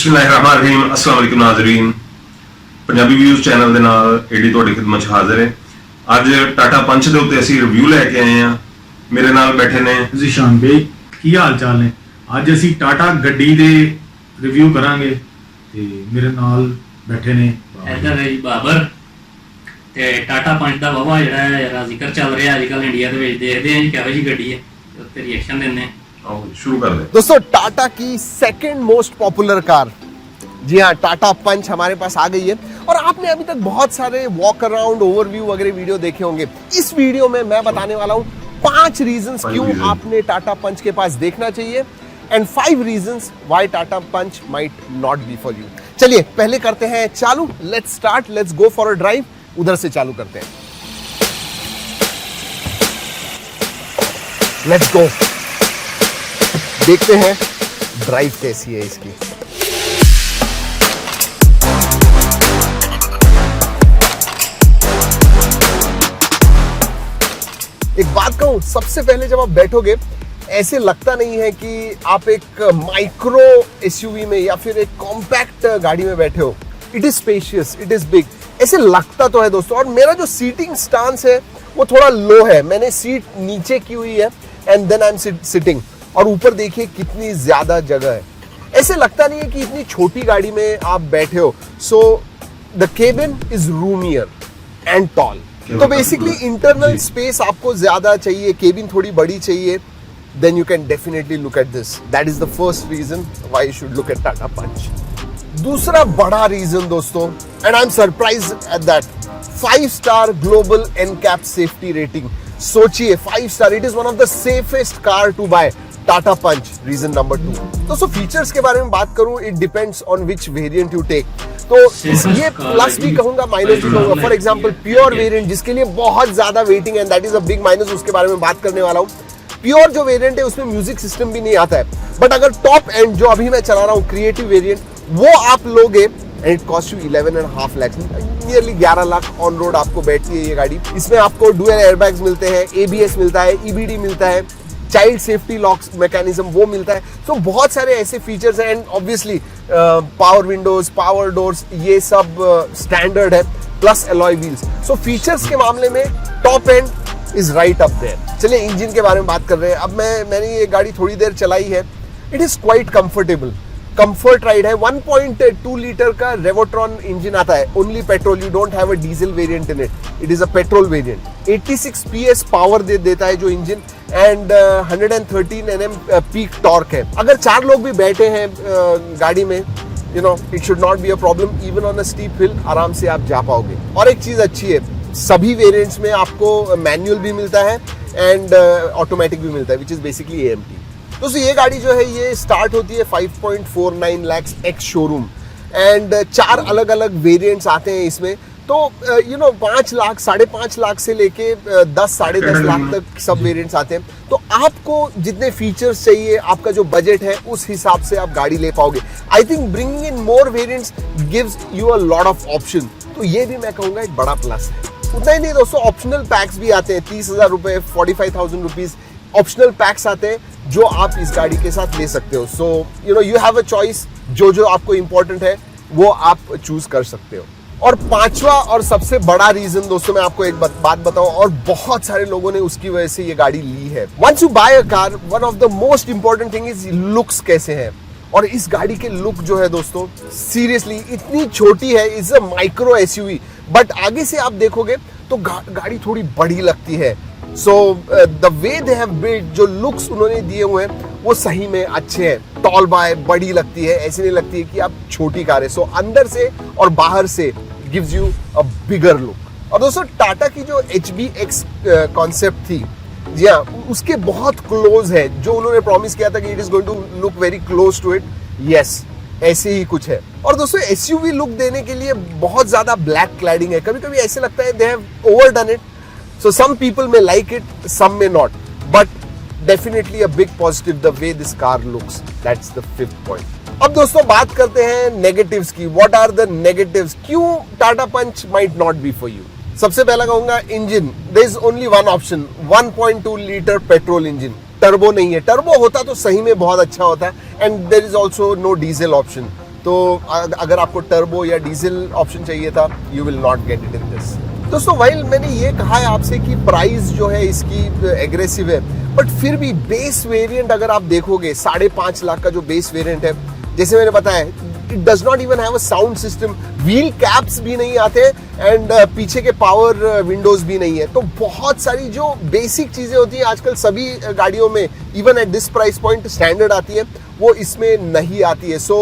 ਬਿਸਮਿल्लाहिर्रहमानिर्रहीम अस्सलाम वालेकुम नाज़रीन ਪੰਜਾਬੀ ਵਿਊਜ਼ ਚੈਨਲ ਦੇ ਨਾਲ ਏਡੀ ਤੁਹਾਡੀ ਖidmat 'ਚ ਹਾਜ਼ਰ ਹੈ। ਅੱਜ ਟਾਟਾ ਪੰਚ ਦੇ ਉੱਤੇ ਅਸੀਂ ਰਿਵਿਊ ਲੈ ਕੇ ਆਏ ਹਾਂ। ਮੇਰੇ ਨਾਲ ਬੈਠੇ ਨੇ ਜ਼ਿਸ਼ਾਨ ਬਈ, ਕੀ ਹਾਲ ਚਾਲ ਨੇ? ਅੱਜ ਅਸੀਂ ਟਾਟਾ ਗੱਡੀ ਦੇ ਰਿਵਿਊ ਕਰਾਂਗੇ ਤੇ ਮੇਰੇ ਨਾਲ ਬੈਠੇ ਨੇ ਇੱਧਰ ਹੈ ਜੀ ਬਾਬਰ ਤੇ ਟਾਟਾ ਪੰਚ ਦਾ ਵਾਵਾ ਜਿਹੜਾ ਜ਼ਿਕਰ ਚੱਲ ਰਿਹਾ ਅੱਜ ਕੱਲ ਇੰਡੀਆ ਦੇ ਵਿੱਚ। ਦੇਖਦੇ ਹਾਂ ਜੀ ਕਿਹੋ ਜਿਹੀ ਗੱਡੀ ਹੈ ਤੇ ਰਿਐਕਸ਼ਨ ਦਿੰਦੇ ਹਾਂ। आओ शुरू कर दे। दोस्तों टाटा की सेकंड मोस्ट पॉपुलर कार, जी हाँ, टाटा पंच हमारे पास आ गई है। और आपने अभी तक बहुत सारे वॉक अराउंड ओवरव्यू वगैरह वीडियो देखे होंगे। इस वीडियो में मैं बताने वाला हूँ 5 रीजंस क्यों आपने टाटा पंच के पास देखना चाहिए and 5 reasons why Tata Punch might not be for you. चलिए पहले करते हैं चालू। Let's start, let's go for a drive. उधर से चालू करते हैं, लेट्स गो। देखते हैं ड्राइव कैसी है इसकी। एक बात कहूं, सबसे पहले जब आप बैठोगे ऐसे लगता नहीं है कि आप एक माइक्रो एसयूवी में या फिर एक कॉम्पैक्ट गाड़ी में बैठे हो। It is spacious, it is big, ऐसे लगता तो है दोस्तों। और मेरा जो सीटिंग स्टांस है वो थोड़ा लो है, मैंने सीट नीचे की हुई है and then I am sitting. और ऊपर देखिए कितनी ज्यादा जगह है, ऐसे लगता नहीं है कि इतनी छोटी गाड़ी में आप बैठे हो। So the cabin is roomier and tall. तो बेसिकली इंटरनल स्पेस आपको ज्यादा चाहिए, केबिन थोड़ी बड़ी चाहिए, then you can definitely look at this. That is the first reason why you should look at Tata Punch. दूसरा बड़ा रीजन दोस्तों, and I am surprise at that, 5 star global NCAP safety rating. सोचिए 5 star, it is one of the safest car to buy, Tata punch. Reason number 2 दोस्तों, features के बारे में बात करूं, it depends on which variant you take. तो ये plus भी कहूंगा, माइनस भी कहूंगा। फॉर एग्जांपल प्योर वेरिएंट जिसके लिए बहुत ज्यादा वेटिंग है, that is a big minus, उसके बारे में बात करने वाला हूं। प्योर जो वेरिएंट है उसमें म्यूजिक सिस्टम भी नहीं आता है। बट अगर टॉप एंड जो अभी मैं चला रहा हूं क्रिएटिव वेरिएंट, वो आप लोगे and it cost you 11.5 lakh, nearly 11 lakh on road आपको बैठती है ये गाड़ी। इसमें आपको डुअल एयरबैग्स मिलते हैं, ABS मिलता है, EBD मिलता है, चाइल्ड सेफ्टी लॉक्स मैकेनिज्म वो मिलता है। तो बहुत सारे ऐसे फीचर्स हैं and obviously power windows, power doors, ये सब स्टैंडर्ड है, plus alloy wheels. So features के मामले में top end is right up there. चलिए इंजन के बारे में बात कर रहे हैं। अब मैंने ये गाड़ी थोड़ी देर चलाई है, it is quite comfortable, comfort ride है। 1.2 लीटर का रेवोट्रॉन इंजन आता है, only petrol, you don't have a diesel variant in it, it is a petrol variant. 86 PS power देता है जो engine and 113 Nm peak torque है। अगर 4 लोग भी बैठे हैं गाड़ी में, you know, it should not be a problem. Even on a steep hill आराम से आप जा पाओगे। और एक चीज अच्छी है, सभी वेरिएंट्स में आपको मैनुअल भी मिलता है एंड ऑटोमेटिक भी मिलता है, विच इज बेसिकली AMT। दोस्तों ये गाड़ी जो है ये स्टार्ट होती है 5.49 लाख एक्स शोरूम एंड 4 अलग अलग वेरिएंट्स आते हैं इसमें। तो यू नो 5 लाख, 5.5 लाख से लेके 10, 10.5 लाख तक सब वेरिएंट्स आते हैं। तो आपको जितने फीचर्स चाहिए, आपका जो बजट है उस हिसाब से आप गाड़ी ले पाओगे। I think bringing in more variants gives you a lot of option, तो ये भी मैं कहूँगा एक बड़ा प्लस है। उतना ही नहीं दोस्तों, ऑप्शनल पैक्स भी आते हैं, 30,000 रुपए, 45,000 रुपीज ऑप्शनल पैक्स आते हैं जो आप इस गाड़ी के साथ ले सकते हो। So you know you have a choice, जो आपको इंपॉर्टेंट है वो आप चूज कर सकते हो। और 5वां और सबसे बड़ा रीजन दोस्तों, मैं आपको एक बात बताऊं, और बहुत सारे लोगों ने उसकी वजह से ये गाड़ी ली है। Once you buy a car, one of the most important thing is looks कैसे हैं। और इस गाड़ी के लुक जो है दोस्तों, सीरियसली इतनी छोटी है, is a micro SUV, but आगे से आप देखोगे तो गाड़ी थोड़ी बड़ी लगती है। So the way they have built, जो लुक्स उन्होंने दिए हुए हैं वो सही में अच्छे हैं। टॉल बाय, बड़ी लगती है, ऐसी नहीं लगती है कि आप छोटी कार है। सो अंदर से और बाहर से gives you a bigger look. और दोस्तों टाटा की जो HBX कॉन्सेप्ट थी, जी हाँ, उसके बहुत क्लोज है। जो उन्होंने प्रॉमिस किया था कि it is going to look very close to it, yes ऐसे ही कुछ है। और दोस्तों SUV लुक देने के लिए बहुत ज्यादा ब्लैक क्लैडिंग है, कभी कभी ऐसे लगता है they have overdone it. So some people may like it, some may not, but definitely a big positive the way this car looks. That's the 5th point. अब दोस्तों बात करते हैं नेगेटिव्स की। What are the negatives? क्यों टाटा पंच might not be for you? सबसे पहला कहूंगा engine. There is only one option, 1.2 litre petrol engine. Turbo नहीं है, टर्बो होता तो सही में बहुत अच्छा होता, and there is also no diesel option. तो अगर आपको टर्बो या डीजल ऑप्शन चाहिए था, you will not get it in this. दोस्तों वाइल मैंने ये कहा है आपसे कि प्राइस जो है इसकी एग्रेसिव है, बट फिर भी बेस वेरिएंट अगर आप देखोगे 5.5 लाख का जो बेस वेरिएंट है, जैसे मैंने बताया it does not even have a sound system, wheel caps भी नहीं आते एंड पीछे के पावर विंडोज भी नहीं है। तो बहुत सारी जो बेसिक चीजें होती हैं आजकल सभी गाड़ियों में, even at this price point standard आती है, वो इसमें नहीं आती है। So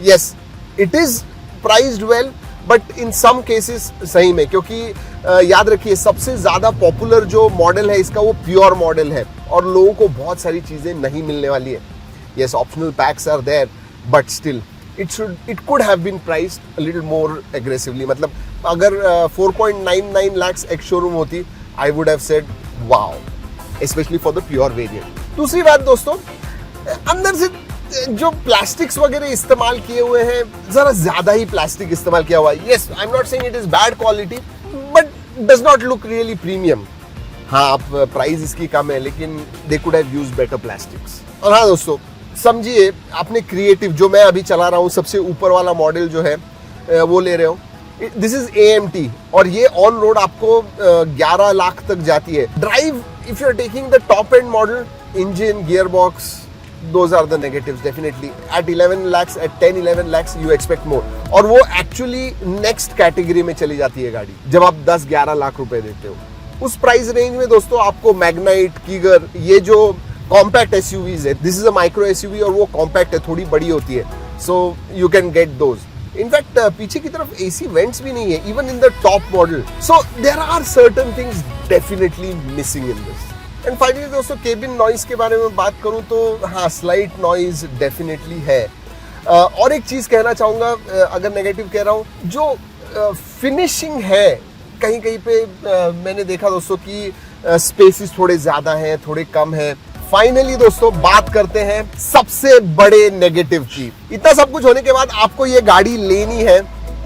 yes, it is priced well, but in some cases सही में, क्योंकि याद रखिए सबसे ज्यादा पॉपुलर जो मॉडल है इसका वो प्योर मॉडल है और लोगों को बहुत सारी चीजें नहीं मिलने वाली है। Yes, optional packs are there, but still it could have been priced a little more aggressively। मतलब अगर 4.99 lakhs एक शोरूम होती, I would have said wow, especially for the pure variant। दूसरी बात दोस्तों, अंदर से जो प्लास्टिक्स वगैरह इस्तेमाल किए हुए हैं, जरा ज्यादा ही प्लास्टिक इस्तेमाल किया हुआ है। Yes, I am not saying it is bad quality, but does not look really premium. हाँ, आप प्राइस इसकी कम है, लेकिन they could have used better plastics. और हाँ दोस्तों, समझिए आपने क्रिएटिव जो मैं अभी चला रहा हूँ, सबसे ऊपर वाला मॉडल जो है वो ले रहे हो, दिस इज AMT, और ये ऑन रोड आपको 11 लाख तक जाती है। Drive, if you are taking the top end model, engine, gear box, those are the negatives definitely। at 11 lakhs, at 10-11 lakhs you expect more, और वो actually next category में चली जाती है गाड़ी जब आप 10-11 लाख रुपए देते हो। उस प्राइस रेंज में दोस्तों आपको मैग्नाइट, कीगर, ये जो कॉम्पैक्ट एसयूवीज है, this is a micro SUV और वो कॉम्पैक्ट है, थोड़ी बड़ी होती है, so you can get those. In fact पीछे की तरफ AC वेंट्स भी नहीं है even in the top model. So there are certain things definitely missing in this. And finally दोस्तों, केबिन नॉइज के बारे में बात करूं तो हाँ, स्लाइट नॉइज डेफिनेटली है। और एक चीज कहना चाहूंगा, अगर नेगेटिव कह रहा हूं, जो फिनिशिंग है कहीं कहीं पे मैंने देखा दोस्तों कि स्पेसेस थोड़े ज्यादा हैं, थोड़े कम हैं। फाइनली दोस्तों बात करते हैं सबसे बड़े नेगेटिव की। इतना सब कुछ होने के बाद आपको ये गाड़ी लेनी है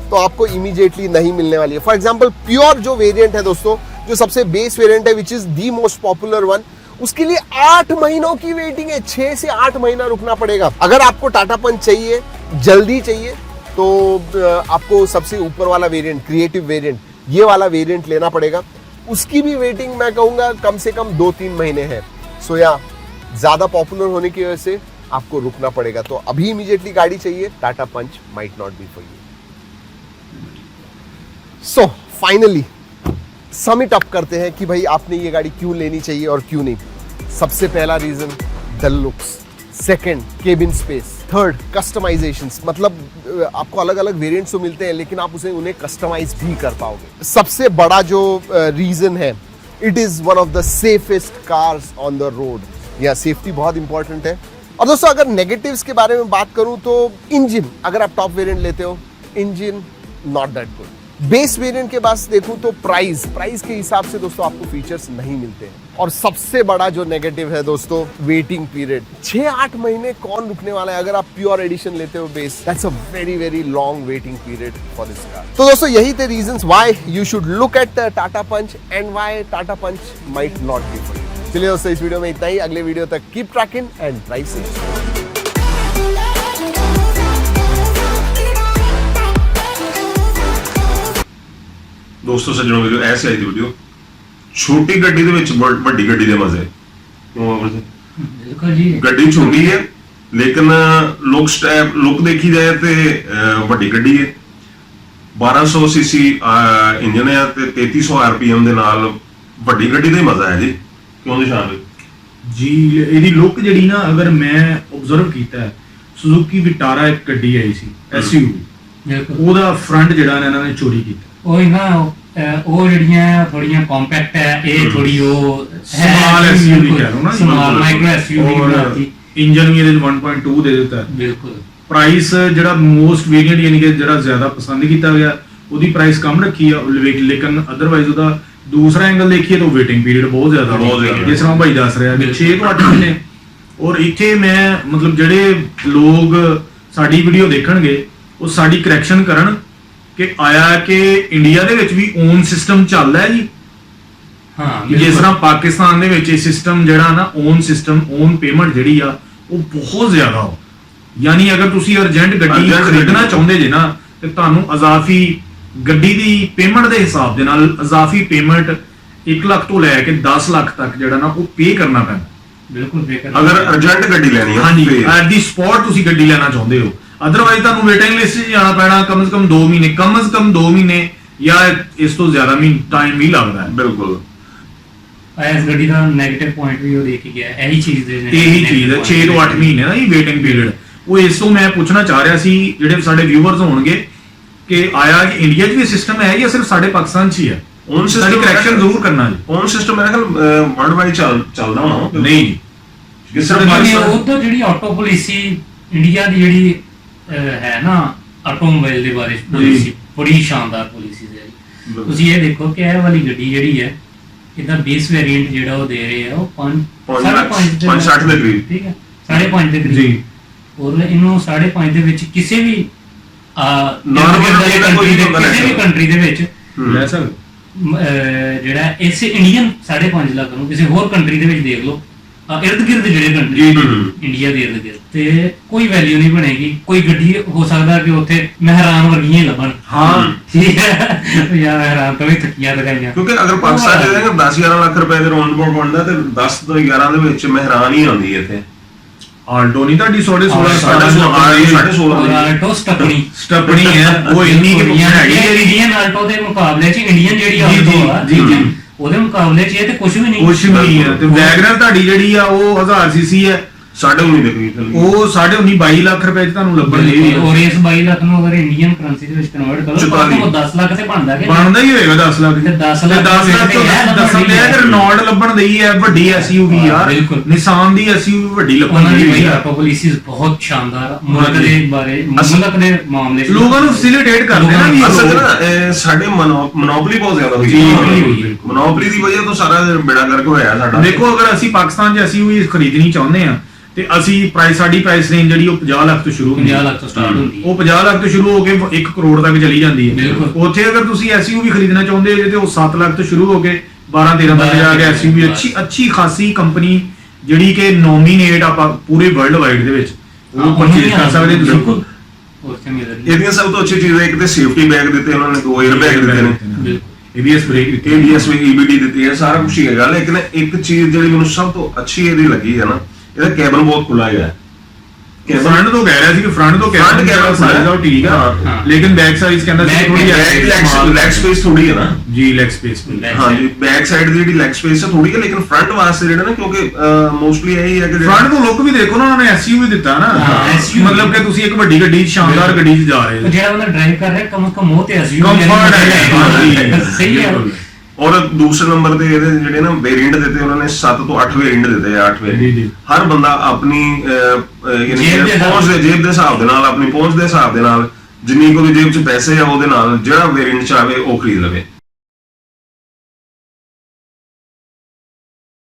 तो आपको इमीडिएटली नहीं मिलने वाली है। फॉर एग्जांपल प्योर जो वेरिएंट है दोस्तों, जो सबसे बेस वेरिएंट है, which is the most popular one, उसके लिए 8 महीनों की वेटिंग है। 6 से 8 महीना रुकना पड़ेगा। अगर आपको टाटा पंच चाहिए, जल्दी चाहिए, तो आपको सबसे ऊपर वाला वेरिएंट, क्रिएटिव वेरिएंट, ये वाला वेरिएंट लेना पड़ेगा। उसकी भी वेटिंग मैं कहूंगा कम से कम 2-3 महीने है। सो या ज्यादा पॉपुलर होने की वजह से आपको रुकना पड़ेगा। तो अभी इमीडिएटली गाड़ी चाहिए, Tata Punch might not be for you. So finally sum it up करते हैं कि भाई आपने ये गाड़ी क्यों लेनी चाहिए और क्यों नहीं। सबसे पहला reason the looks, second cabin space, third customizations, मतलब आपको अलग अलग वेरिएंट्स तो मिलते हैं लेकिन आप उन्हें कस्टमाइज भी कर पाओगे। सबसे बड़ा जो रीजन है, it is one of the safest cars on the road. या सेफ्टी बहुत इंपॉर्टेंट है। और दोस्तों अगर नेगेटिव्स के बारे में बात करूं तो इंजन, अगर आप टॉप वेरिएंट लेते हो, engine not that good. Base variant के पास देखूं तो प्राइस के हिसाब से दोस्तों आपको फीचर्स नहीं मिलते हैं। और सबसे बड़ा जो नेगेटिव है दोस्तों, वेटिंग पीरियड। 6-8 महीने कौन रुकने वाला है अगर आप प्योर एडिशन लेते हो base. That's a very very long waiting period for this car. तो दोस्तों यही थे reasons why you should look at Tata Punch and why Tata Punch might not be for you. चलिए दोस्तों इस वीडियो में इतना ही। अगले वीडियो तक keep trekking and drive safe. ਦੋਸਤੋ ਸੱਜਣੋ, ਵੀਡੀਓ ਐਸੇ ਆਈ ਦੀ ਵੀਡੀਓ, ਛੋਟੀ ਗੱਡੀ ਦੇ ਵਿੱਚ ਵੱਡੀ ਗੱਡੀ ਦੇ ਮਜ਼ੇ ਕਿਉਂ ਬਾਬਰ ਜੀ? ਬਿਲਕੁਲ ਜੀ, ਗੱਡੀ ਛੋਟੀ ਹੈ ਲੇਕਿਨ ਲੁੱਕ ਦੇਖੀ ਜਾਏ ਤੇ ਵੱਡੀ ਗੱਡੀ ਹੈ। 1200 ਸੀਸੀ ਇੰਜਨ ਹੈ ਤੇ 3300 RPM ਦੇ ਨਾਲ ਵੱਡੀ ਗੱਡੀ ਦਾ ਹੀ ਮਜ਼ਾ ਹੈ ਜੀ। ਕਿਉਂ ਨਿਸ਼ਾਨ ਜੀ? ਇਹਦੀ ਲੁੱਕ ਜਿਹੜੀ ਨਾ, ਅਗਰ ਮੈਂ ਆਬਜ਼ਰਵ ਕੀਤਾ ਹੈ, ਸੁਜ਼ੂਕੀ ਵਿਟਾਰਾ ਇੱਕ ਗੱਡੀ ਆਈ ਸੀ SUV, ਉਹਦਾ ਫਰੰਟ ਜਿਹੜਾ ਇਹਨਾਂ ਨੇ ਚੋਰੀ ਕੀਤਾ। ਉਹੀ ਨਾ, ਉਹ ਜਿਹੜੀਆਂ ਥੋੜੀਆਂ ਕੰਪੈਕਟ ਹੈ, ਇਹ ਥੋੜੀ ਉਹ ਸਮਾਲ SUV ਕਹਿ ਲਓ ਨਾ, ਸਮਾਲ ਮਾਈਕਰੋ SUV ਬਣਾਤੀ। ਇੰਜਨ ਵੀ ਇਹਦੇ 1.2 ਦੇ ਦਿੱਤਾ। ਬਿਲਕੁਲ। ਪ੍ਰਾਈਸ ਜਿਹੜਾ ਮੋਸਟ ਵੇਰੀਐਂਟ ਯਾਨੀ ਕਿ ਜਿਹੜਾ ਜ਼ਿਆਦਾ ਪਸੰਦ ਕੀਤਾ ਗਿਆ, ਉਹਦੀ ਪ੍ਰਾਈਸ ਕਮ ਰੱਖੀ ਆ, ਲੇਕਿਨ ਅਦਰਵਾਈਜ਼ ਉਹਦਾ दूसरा एंगल देखिए तो वेटिंग पीरियड बहुत ज्यादा, जिस तरह भाई दस रहा है 6 ਤੋਂ 8 महीने। और इत्थे मैं मतलब ਜਿਹੜੇ लोग ਸਾਡੀ ਵੀਡੀਓ ਦੇਖਣਗੇ ਉਹ ਸਾਡੀ ਕਰੈਕਸ਼ਨ ਕਰਨ ਕਿ ਆਇਆ ਕਿ ਇੰਡੀਆ ਦੇ ਵਿੱਚ ਵੀ ਓਨ ਸਿਸਟਮ ਚੱਲਦਾ ਹੈ ਜੀ। ਹਾਂ, ਜਿਸ ਤਰ੍ਹਾਂ ਪਾਕਿਸਤਾਨ ਦੇ ਵਿੱਚ ਇਹ ਸਿਸਟਮ ਜਿਹੜਾ ਨਾ, ਓਨ ਸਿਸਟਮ, ਓਨ ਪੇਮੈਂਟ ਜਿਹੜੀ ਆ ਉਹ ਬਹੁਤ ਜ਼ਿਆਦਾ ਹੋ। ਯਾਨੀ ਅਗਰ ਤੁਸੀਂ ਅਰਜੈਂਟ ਗੱਡੀ Urgent ਖਰੀਦਣਾ ਗੱਡੀ। ਚਾਹੁੰਦੇ ਜੇ ਨਾ ਤੇ ਤੁਹਾਨੂੰ ਅਜ਼ਾਫੀ ਗੱਡੀ ਦੀ ਪੇਮੈਂਟ ਦੇ ਹਿਸਾਬ ਦੇ ਨਾਲ ਅਜ਼ਾਫੀ ਪੇਮੈਂਟ 1 ਲੱਖ ਤੋਂ ਲੈ ਕੇ 10 ਲੱਖ ਤੱਕ ਜਿਹੜਾ ਨਾ ਉਹ ਪੇ ਕਰਨਾ ਪੈਂਦਾ। ਬਿਲਕੁਲ ਬੇਕਾਰ ਅਗਰ ਅਰਜੈਂਟ ਗੱਡੀ ਲੈਣੀ ਹੈ ਹਾਂਜੀ ਫਿਰ ਐਟ ਦੀ ਸਪੌਟ ਤੁਸੀਂ ਗੱਡੀ ਲੈਣਾ ਚਾਹੁੰਦੇ ਹੋ, ਅਦਰਵਾਈਜ਼ ਤੁਹਾਨੂੰ ਵੇਟਿੰਗ ਲਿਸਟ 'ਚ ਜਾਣਾ ਪੈਣਾ ਕਮ ਸੇ ਕਮ 2 ਮਹੀਨੇ, ਕਮ ਸੇ ਕਮ 2 ਮਹੀਨੇ ਜਾਂ ਇਸ ਤੋਂ ਜ਼ਿਆਦਾ ਵੀ ਟਾਈਮ ਵੀ ਲੱਗਦਾ ਹੈ। ਬਿਲਕੁਲ ਇਸ ਗੱਡੀ ਦਾ 네ਗੇਟਿਵ ਪੁਆਇੰਟ ਵੀ ਉਹ ਦੇਖ ਕੇ ਗਿਆ, ਇਹੀ ਚੀਜ਼ ਦੇ ਇਹੀ ਚੀਜ਼ ਹੈ 6 ਤੋਂ 8 ਮਹੀਨੇ ਦਾ ਇਹ ਵੇਟਿੰਗ ਪੀਰੀਅਡ। ਉਹ ਇਸ ਤੋਂ ਮੈਂ ਪੁੱਛਣਾ ਚਾਹ ਰਿਹਾ ਸੀ ਜਿਹੜੇ ਸਾਡੇ ਵਿਊਅਰਸ ਹੋਣਗੇ ਕਿ ਆਇਆ ਕਿ ਇੰਡੀਆ 'ਚ ਵੀ ਸਿਸਟਮ ਹੈ ਜਾਂ ਸਿਰਫ ਸਾਡੇ ਪਾਕਿਸਤਾਨ 'ਚ ਹੀ ਹੈ? ਔਨ ਸਾਡੀ ਸਿਸਟਮ ਕਰੈਕਸ਼ਨ ਜ਼ਰੂਰ ਕਰਨਾ ਜੀ। ਔਨ ਸਿਸਟਮ ਮੇਰੇ ਖਿਆਲ ਵਰਲਡ ਵਾਈਡ ਚੱਲਦਾ ਹੋਣਾ ਨਹੀਂ ਜੀ, ਕਿ ਸਿਰਫ ਨਹੀਂ, ਪਾਕਿਸਤਾਨ ਉਧਰ ਜਿਹੜੀ ਆਟੋ ਪਾਲਿਸੀ ਇੰਡੀਆ ਦੀ ਜਿਹੜੀ ਹੈ ਨਾ ਆਟੋਮੋਬਾਈਲ ਦੇ ਬਾਰੇ ਪਾਲਿਸੀ ਬੜੀ ਸ਼ਾਨਦਾਰ ਪਾਲਿਸੀ ਹੈ। ਬਿਲਕੁਲ। ਤੁਸੀਂ ਇਹ ਦੇਖੋ ਕਿ ਇਹ ਵਾਲੀ ਗੱਡੀ ਜਿਹੜੀ ਹੈ ਇਹਦਾ ਬੇਸ ਵੇਰੀਐਂਟ ਜਿਹੜਾ ਉਹ ਦੇ ਰਹੇ ਆ ਉਹ 5.60 ਦੇ ਕਰੀਬ। ਠੀਕ ਹੈ 5.5 ਦੇ ਜੀ। ਕਰੀਬ ਔਰ ਇਹਨੂੰ 5.5 ਦੇ ਵਿੱਚ ਕਿਸੇ ਵੀ Normal ਕੰਟਰੀ ਦੇ ਕੋਈ ਕਿਸੇ ਵੀ ਕੰਟਰੀ ਦੇ ਵਿੱਚ ਲੈ ਸਕਦੇ ਜਿਹੜਾ ਇਸ ਇੰਡੀਅਨ 5.5 ਲੱਖ ਨੂੰ ਕਿਸੇ ਹੋਰ ਕੰਟਰੀ ਦੇ ਵਿੱਚ ਦੇਖ ਲਓ ਇਰਦ ਗਿਰਦ ਜਿਹੜੇ ਕੰਟਰੀ ਜੀ, ਇੰਡੀਆ ਦੇ ਇਰਦ ਗਿਰਦ ਤੇ ਕੋਈ ਵੈਲਿਊ ਨਹੀਂ ਬਣੇਗੀ। ਕੋਈ ਗੱਡੀ ਹੋ ਸਕਦਾ ਕਿ ਉੱਥੇ ਮਹਿਰਾਨ ਵਰਗੀਆਂ ਹੀ ਲੱਭਣ। ਹਾਂ ਠੀਕ ਹੈ ਯਾਰ ਮਹਿਰਾਨ ਤੋਂ ਵੀ ਥੱਕੀਆਂ ਲਗਾਈਆਂ ਕਿਉਂਕਿ ਅਗਰ ਪਾਕਿਸਤਾਨ ਦੇ 10-11 ਲੱਖ ਰੁਪਏ ਦੇ ਰਾਉਂਡ ਅਬਾਊਟ ਬਣਦਾ ਤੇ 10 ਤੋਂ 11 ਦੇ ਵਿੱਚ ਮਹਿਰਾਨ ਹੀ ਆਉਂਦੀ ਹੈ ਇੱਥੇ। ਆਲਟੋ ਨਹੀਂ ਤੁਹਾਡੀ 16 16.5 ਔਰ ਆਲਟੋ ਸਟੱਪਣੀ ਸਟੱਪਣੀ ਹੈ ਉਹ ਇੰਨੀ ਕਿ ਹੈਗੀ ਹੈ ਜੀ। ਇੰਡੀਅਨ ਆਲਟੋ ਦੇ ਮੁਕਾਬਲੇ 'ਚ ਇੰਡੀਅਨ ਜਿਹੜੀ ਜੀ, ਆਲਟੋ ਆ ਜੀ, ਜੀ। ਉਹਦੇ ਮੁਕਾਬਲੇ 'ਚ ਇਹ ਤੇ ਕੁਝ ਵੀ ਨਹੀਂ। ਕੁਛ ਨਹੀਂ ਹੈ। ਤੇ ਵੈਗਨਰ ਤੁਹਾਡੀ ਜਿਹੜੀ ਆ ਉਹ 1000 ਸੀਸੀ ਹੈ, 19.5 ਦੇ ਕਰੀਬ ਉਹ 19.5 22 ਲੱਖ ਰੁਪਏ 'ਚ ਤੁਹਾਨੂੰ ਲੱਭਣਗੇ। ਔਰ ਇਸ 22 ਲੱਖ ਨੂੰ ਅਗਰ ਇੰਡੀਅਨ ਕਰੰਸੀ ਦੇ ਵਿੱਚ ਕਨਵਰਟ ਕਰੋ ਤਾਂ ਉਹ 10 ਲੱਖ ਤੇ ਬਣਦਾ ਕਿ ਬਣਦਾ ਹੀ ਹੋਏਗਾ 10 ਲੱਖ। ਤੇ 10 ਲੱਖ 10 ਲੱਖ ਤੋਂ ਦੱਸਣ ਦੇ ਕਿ ਰਨੌਲਡ ਲੱਭਣ ਦੀ ਹੈ ਵੱਡੀ ਐਸਯੂਵੀ ਆ, ਬਿਲਕੁਲ। ਨਿਸਾਨ ਦੀ ਐਸਯੂਵੀ ਵੱਡੀ ਲੱਭਣ ਉਹਨਾਂ ਦੀ ਦੀ ਬਈ ਹੈ। ਆਟੋ ਪਾਲਿਸੀਜ਼ ਬਹੁਤ ਸ਼ਾਨਦਾਰ ਮੁਲਕ ਹਾਂਜੀ। ਦੇ ਬਾਰੇ ਮੁਲਕ ਦੇ ਮਾਮਲੇ 'ਚ ਲੋਕਾਂ ਨੂੰ ਫੈਸਿਲਿਟੇਟ ਕਰਦੇ ਨਾ ਵੀ ਅਸਲ 'ਚ ਨਾ ਸਾਡੇ ਮੋਨੋਪੋਲੀ ਬਹੁਤ ਜ਼ਿਆਦਾ ਹੋਈ ਜੀ, ਹੈ। ਬਿਲਕੁਲ। ਮੋਨੋਪੋਲੀ ਦੀ ਵਜ੍ਹਾ ਤੋਂ ਸਾਰਾ ਬੇੜਾ ਗਰਕ ਹੋਇਆ ਸਾਡਾ। ਦੇਖੋ ਅਗਰ ਅਸੀਂ ਪਾਕਿਸਤਾਨ 'ਚ ਐਸਯੂਵੀ ਖਰੀਦਣੀ ਚਾਹੁੰਦੇ ਆ ਤੇ ਅਸੀਂ ਸਾਡੀ ਪ੍ਰਾਈਸ ਰੇਂਜ ਜਿਹੜੀ ਉਹ 50 ਲੱਖ ਤੋਂ ਸ਼ੁਰੂ ਹੁੰਦੀ 50 ਹੈ। ਲੱਖ ਤੋਂ ਸਟਾਰਟ ਹੁੰਦੀ ਹੈ। ਉਹ 50 ਲੱਖ ਤੋਂ ਸ਼ੁਰੂ ਹੋ ਕੇ 1 ਕਰੋੜ ਤੱਕ ਚਲੀ ਜਾਂਦੀ ਹੈ। ਬਿਲਕੁਲ। ਉੱਥੇ ਅਗਰ ਤੁਸੀਂ ਐਸਯੂਵੀ ਖਰੀਦਣਾ ਚਾਹੁੰਦੇ ਹੋ ਤੇ ਉਹ 7 ਲੱਖ ਤੋਂ ਸ਼ੁਰੂ ਹੋ ਕੇ 12-13 ਤੱਕ ਜਾ ਕੇ ਐਸਯੂਵੀ ਅੱਛੀ ਖਾਸੀ ਕੰਪਨੀ ਜਿਹੜੀ ਕਿ ਨੋਮੀਨੇਟ ਆਪਾਂ ਪੂਰੇ ਵਰਲਡ ਵਾਈਡ ਦੇ ਵਿੱਚ ਉਹ ਪਰਚੇਜ਼ ਕਰ ਸਕਦੇ ਤੁਸੀਂ। ਬਿਲਕੁਲ ਉੱਥੇ ਮਿਲ ਰਹੀ ਹੈ। ਇਹਦੀਆਂ ਸਭ ਤੋਂ ਅੱਛੀ ਚੀਜ਼ ਹੈ ਇੱਕ ਤੇ ਸੇਫਟੀ ਬੈਗ ਦਿੱਤੇ ਉਹਨਾਂ ਨੇ, 2 에ਅਰ ਬੈਗ ਦਿੱਤੇ ਨੇ, ਬਿਲਕੁਲ। ABS ਬ੍ਰੇਕ ਦਿੱਤੀ ABS ਵੀ EBD ਦਿੱਤੀ ਹੈ, ਸਾਰਾ ਕੁਝ ਹੀ ਹੈਗਾ। ਲੇਕਿਨ ਇੱਕ ਚੀਜ਼ ਜਿਹੜੀ ਮੈਨੂੰ ਸਭ ਤੋਂ ਅੱਛੀ ਇਹਦੀ ਲੱਗੀ ਹੈ ਨਾ, ਇਹਦਾ ਕੈਬਨ ਬਹੁਤ ਖੁੱਲਾ ਹੈ। ਫਰੰਟ ਤੋਂ ਕਹਿ ਰਿਹਾ ਸੀ ਕਿ ਫਰੰਟ ਤੋਂ Front ਕੈਬਨ ਸਾਈਜ਼ ਉਹ ਠੀਕ ਆ, ਹਾਂ। ਲੇਕਿਨ ਬੈਕ ਸਾਈਜ਼ ਕਹਿੰਦਾ ਸੀ ਥੋੜੀ ਲੈਗ ਸਪੇਸ ਥੋੜੀ ਹੈ ਨਾ। ਜੀ ਲੈਗ ਸਪੇਸ ਹਾਂਜੀ ਬੈਕ ਸਾਈਡ ਦੀ ਜਿਹੜੀ ਲੈਗ ਸਪੇਸ ਹੈ ਥੋੜੀ ਹੈ, ਲੇਕਿਨ ਫਰੰਟ ਵਾਸਤੇ ਜਿਹੜਾ ਨਾ ਕਿਉਂਕਿ ਮੋਸਟਲੀ ਇਹੀ ਹੈ ਕਿ ਫਰੰਟ ਤੋਂ ਲੁੱਕ ਵੀ ਦੇਖੋ ਨਾ, ਉਹਨਾਂ ਨੇ SUV ਦਿੱਤਾ ਨਾ। ਹਾਂ, SUV ਮਤਲਬ ਕਿ ਤੁਸੀਂ ਇੱਕ ਵੱਡੀ ਗੱਡੀ 'ਚ, ਸ਼ਾਨਦਾਰ ਗੱਡੀ 'ਚ ਜਾ ਰਹੇ ਹੋ। ਜਿਹੜਾ ਬੰਦਾ ਡਰਾਈਵ ਕਰ ਰਿਹਾ ਕਮ ਕਮ ਉਹ ਤੇ ਐਸਯੂਵੀ Comfort ਹੈ, ਹਾਂਜੀ। ਸਹੀ ਹੈ। ਔਰ ਦੂਸਰੇ ਨੰਬਰ ਤੇ ਇਹਦੇ ਜਿਹੜੇ ਨਾ ਵੇਰੀਐਂਟ ਦਿੱਤੇ ਉਹਨਾਂ ਨੇ 7 ਤੋਂ 8 ਵੇਰੀਐਂਟ ਦਿੱਤੇ ਆ, 8 ਜੀ, ਵੇਰੀਐਂਟ। ਜੀ। ਹਰ ਬੰਦਾ ਆਪਣੀ ਯਾਨੀ ਜੇਬ ਦੇ ਪਹੁੰਚ ਦੇ ਜੇਬ ਦੇ ਹਿਸਾਬ ਦੇ ਨਾਲ, ਆਪਣੀ ਪਹੁੰਚ ਦੇ ਹਿਸਾਬ ਦੇ ਨਾਲ, ਜਿੰਨੀ ਕੋਈ ਜੇਬ 'ਚ ਪੈਸੇ ਆ ਉਹਦੇ ਨਾਲ ਜਿਹੜਾ ਵੇਰੀਐਂਟ ਚਾਹੇ ਉਹ ਖਰੀਦ ਲਵੇ।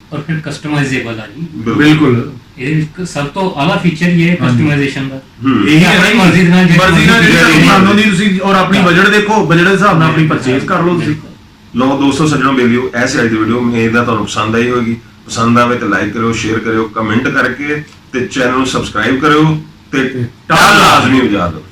ਔਰ ਫਿਰ ਕਸਟਮਾਈਜ਼ੇਬਲ ਆ ਜੀ। ਬਿਲਕੁਲ ਇਹ ਸਭ ਤੋਂ ਆਲਾ ਫੀਚਰ ਇਹ ਹੈ ਕਸਟਮਾਈਜ਼ੇਸ਼ਨ ਦਾ। ਇਹੀ ਆਪਣੀ ਮਰਜ਼ੀ ਦੇ ਨਾਲ ਮਰਜ਼ੀ ਨਾਲ ਜਿਹੜੀ ਤੁਹਾਨੂੰ ਦੀ ਤੁਸੀਂ ਔਰ ਆਪਣੀ ਬਜਟ ਦੇਖੋ, ਬਜਟ ਦੇ ਹਿਸਾਬ ਨਾਲ ਆਪਣੀ ਪਰਚੇਜ਼ ਕਰ ਲਓ ਤੁਸੀਂ। ਲੋ ਦੋਸਤੋ ਸੱਜਣੋ, ਵੀਡੀਓ ਐਸੀ ਅੱਜ ਦੀ ਵੀਡੀਓ ਉਮੀਦ ਹੈ ਤੁਹਾਨੂੰ ਪਸੰਦ ਆਈ ਹੋਵੇਗੀ। ਪਸੰਦ ਆਵੇ ਤਾਂ ਲਾਈਕ ਕਰਿਓ, ਸ਼ੇਅਰ ਕਰਿਓ, ਕਮੈਂਟ ਕਰਕੇ ਤੇ ਚੈਨਲ ਨੂੰ ਸਬਸਕ੍ਰਾਈਬ ਕਰਿਓ ਤੇ ਟਾਲ ਲਾਜ਼ਮੀ ਵਜਾ ਦਿਓ।